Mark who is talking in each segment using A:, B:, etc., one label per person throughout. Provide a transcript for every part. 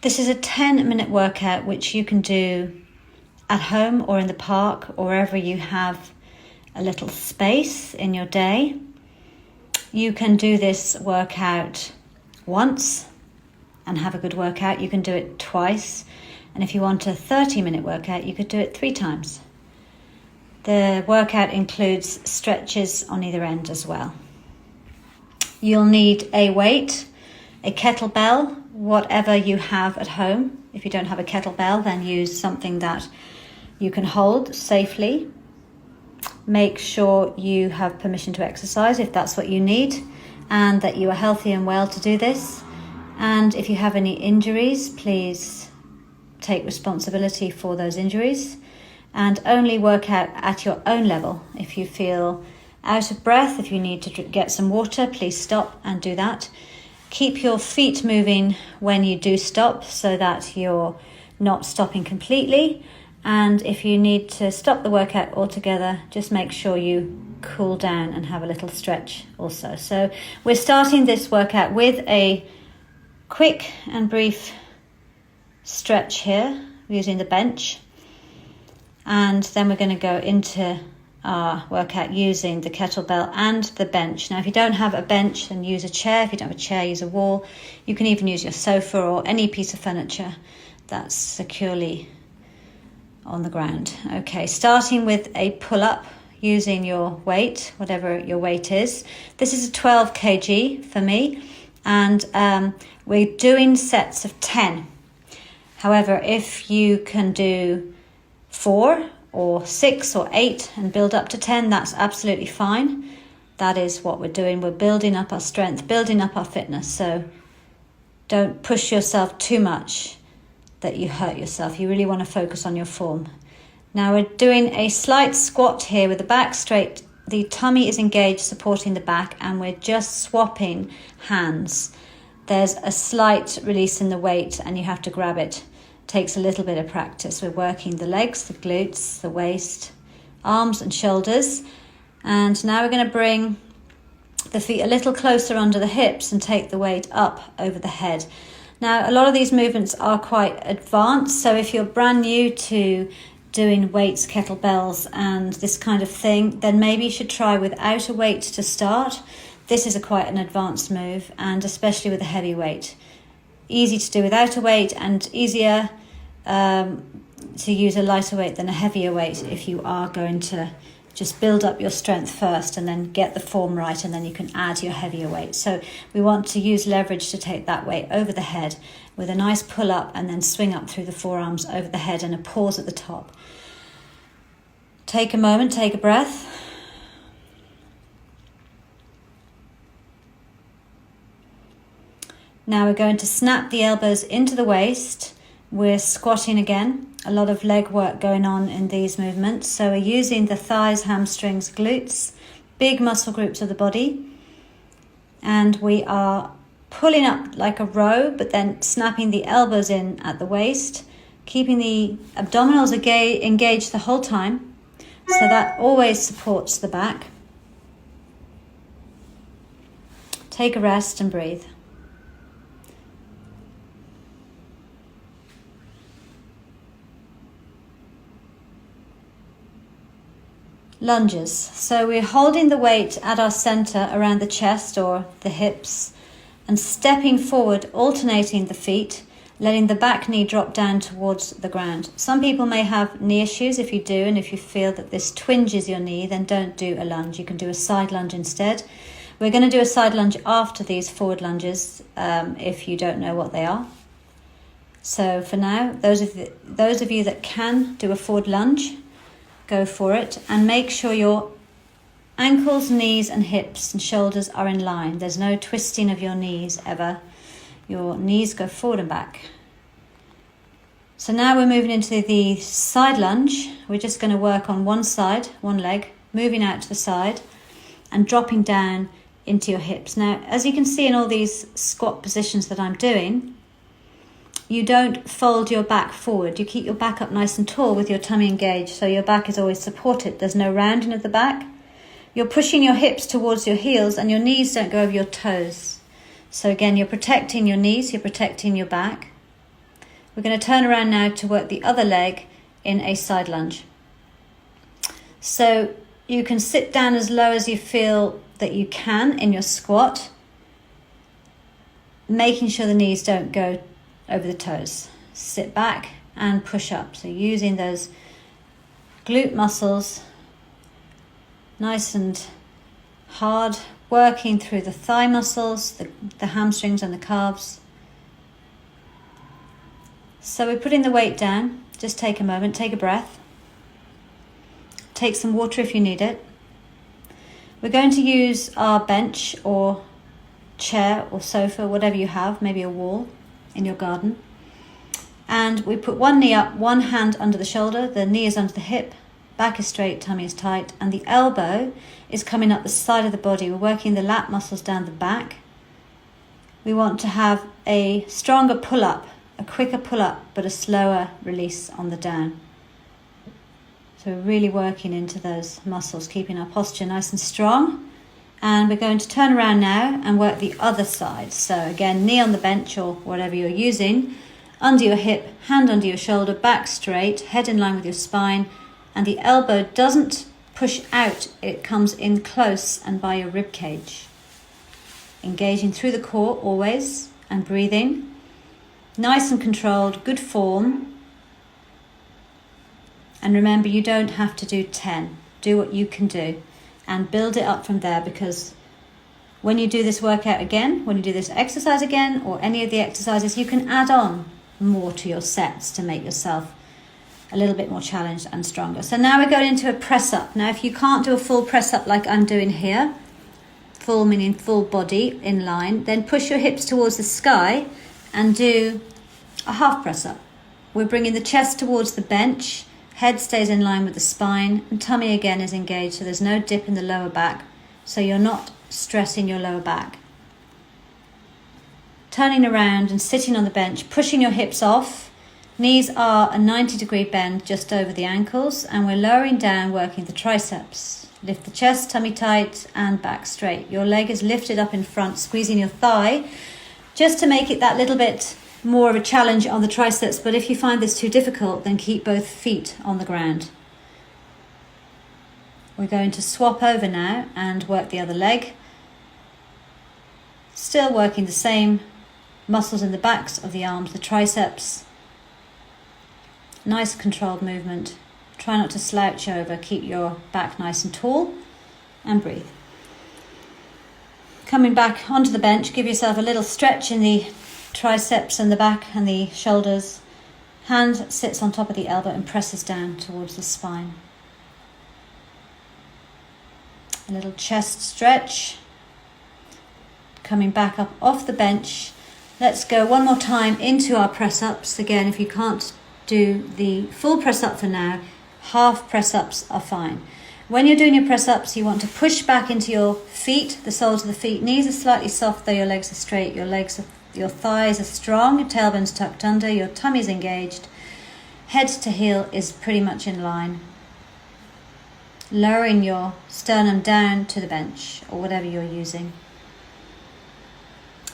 A: This is a 10-minute workout which you can do at home or in the park or wherever you have a little space in your day. You can do this workout once and have a good workout. You can do it twice. And if you want a 30-minute workout, you could do it 3 times. The workout includes stretches on either end as well. You'll need a weight, a kettlebell, whatever you have at home. If you don't have a kettlebell, then use something that you can hold safely. Make sure you have permission to exercise if that's what you need, and that you are healthy and well to do this. And if you have any injuries, please take responsibility for those injuries, and only work out at your own level. If you feel out of breath, if you need to get some water, please stop and do that. Keep your feet moving when you do stop so that you're not stopping completely. And if you need to stop the workout altogether, just make sure you cool down and have a little stretch also. So we're starting this workout with a quick and brief stretch here using the bench. And then we're going to go into our workout using the kettlebell and the bench. Now, if you don't have a bench, then use a chair. If you don't have a chair, use a wall. You can even use your sofa or any piece of furniture that's securely on the ground. Okay, starting with a pull-up using your weight, whatever your weight is. This is a 12 kg for me, and we're doing sets of 10. However, if you can do 4 or 6 or 8 and build up to 10, that's absolutely fine. That is what we're doing. We're building up our strength, building up our fitness. So don't push yourself too much that you hurt yourself. You really want to focus on your form. Now we're doing a slight squat here with the back straight. The tummy is engaged, supporting the back, and we're just swapping hands. There's a slight release in the weight and you have to grab it. Takes a little bit of practice. We're working the legs, the glutes, the waist, arms and shoulders. And now we're going to bring the feet a little closer under the hips and take the weight up over the head. Now, a lot of these movements are quite advanced. So if you're brand new to doing weights, kettlebells and this kind of thing, then maybe you should try without a weight to start. This is quite an advanced move, and especially with a heavy weight. Easy to do without a weight and easier to use a lighter weight than a heavier weight if you are going to just build up your strength first and then get the form right, and then you can add your heavier weight. So we want to use leverage to take that weight over the head with a nice pull up and then swing up through the forearms over the head and a pause at the top. Take a moment, take a breath. Now we're going to snap the elbows into the waist. We're squatting again. A lot of leg work going on in these movements. So we're using the thighs, hamstrings, glutes, big muscle groups of the body. And we are pulling up like a row, but then snapping the elbows in at the waist, keeping the abdominals engaged the whole time. So that always supports the back. Take a rest and breathe. Lunges. So we're holding the weight at our center around the chest or the hips and stepping forward, alternating the feet, letting the back knee drop down towards the ground. Some people may have knee issues. If you do, and if you feel that this twinges your knee, then don't do a lunge. You can do a side lunge instead. We're going to do a side lunge after these forward lunges if you don't know what they are. So for now, those of you that can do a forward lunge, go for it, and make sure your ankles, knees and hips and shoulders are in line. There's no twisting of your knees ever. Your knees go forward and back. So now we're moving into the side lunge. We're just going to work on one side, one leg, moving out to the side and dropping down into your hips. Now, as you can see in all these squat positions that I'm doing, you don't fold your back forward. You keep your back up nice and tall with your tummy engaged, so your back is always supported. There's no rounding of the back. You're pushing your hips towards your heels and your knees don't go over your toes. So again, you're protecting your knees, you're protecting your back. We're going to turn around now to work the other leg in a side lunge. So you can sit down as low as you feel that you can in your squat, making sure the knees don't go over the toes. Sit back and push up. So using those glute muscles nice and hard, working through the thigh muscles, the hamstrings and the calves. So we're putting the weight down. Just take a moment, take a breath. Take some water if you need it. We're going to use our bench or chair or sofa, whatever you have, maybe a wall in your garden. And we put one knee up, one hand under the shoulder, the knee is under the hip, back is straight, tummy is tight, and the elbow is coming up the side of the body. We're working the lat muscles down the back. We want to have a stronger pull-up, a quicker pull-up, but a slower release on the down. So we're really working into those muscles, keeping our posture nice and strong. And we're going to turn around now and work the other side. So again, knee on the bench or whatever you're using, under your hip, hand under your shoulder, back straight, head in line with your spine, and the elbow doesn't push out, it comes in close and by your rib cage. Engaging through the core always and breathing. Nice and controlled, good form. And remember, you don't have to do 10. Do what you can do and build it up from there, because when you do this workout again, when you do this exercise again, or any of the exercises, you can add on more to your sets to make yourself a little bit more challenged and stronger. So now we're going into a press up. Now, if you can't do a full press up like I'm doing here, full meaning full body in line, then push your hips towards the sky and do a half press up. We're bringing the chest towards the bench, head stays in line with the spine, and tummy again is engaged, so there's no dip in the lower back, so you're not stressing your lower back. Turning around and sitting on the bench, pushing your hips off. Knees are a 90-degree bend just over the ankles, and we're lowering down, working the triceps. Lift the chest, tummy tight, and back straight. Your leg is lifted up in front, squeezing your thigh, just to make it that little bit more of a challenge on the triceps. But if you find this too difficult, then keep both feet on the ground. We're going to swap over now and work the other leg. Still working the same muscles in the backs of the arms, the triceps. Nice controlled movement. Try not to slouch over. Keep your back nice and tall and breathe. Coming back onto the bench, give yourself a little stretch in the triceps and the back and the shoulders. Hand sits on top of the elbow and presses down towards the spine. A little chest stretch. Coming back up off the bench. Let's go one more time into our press ups. Again, if you can't do the full press up for now, half press ups are fine. When you're doing your press ups, you want to push back into your feet, the soles of the feet. Knees are slightly soft though your legs are straight. Your thighs are strong, your tailbone's tucked under, your tummy's engaged. Head to heel is pretty much in line. Lowering your sternum down to the bench or whatever you're using.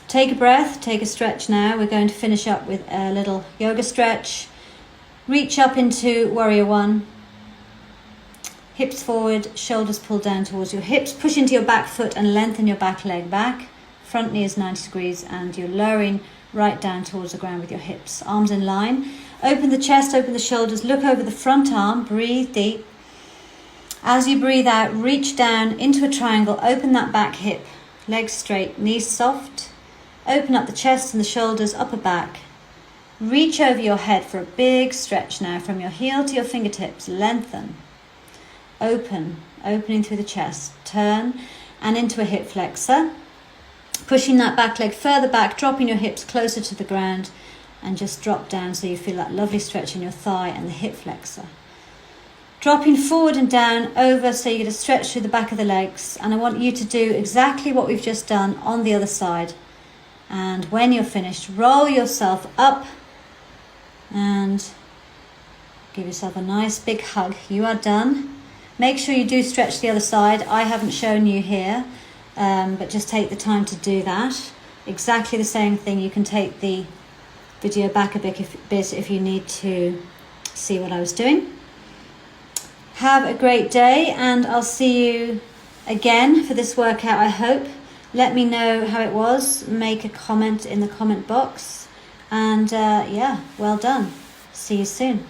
A: Take a breath, take a stretch now. We're going to finish up with a little yoga stretch. Reach up into warrior one. Hips forward, shoulders pulled down towards your hips. Push into your back foot and lengthen your back leg back. Front knee is 90 degrees and you're lowering right down towards the ground with your hips. Arms in line. Open the chest, open the shoulders, look over the front arm, breathe deep. As you breathe out, reach down into a triangle, open that back hip, legs straight, knees soft. Open up the chest and the shoulders, upper back. Reach over your head for a big stretch now from your heel to your fingertips. Lengthen. Opening through the chest. Turn and into a hip flexor. Pushing that back leg further back, dropping your hips closer to the ground and just drop down so you feel that lovely stretch in your thigh and the hip flexor. Dropping forward and down over so you get a stretch through the back of the legs. And I want you to do exactly what we've just done on the other side. And when you're finished, roll yourself up and give yourself a nice big hug. You are done. Make sure you do stretch the other side. I haven't shown you here, but just take the time to do that. Exactly the same thing. You can take the video back a bit if you need to see what I was doing. Have a great day, and I'll see you again for this workout, I hope. Let me know how it was. Make a comment in the comment box. And yeah, well done. See you soon.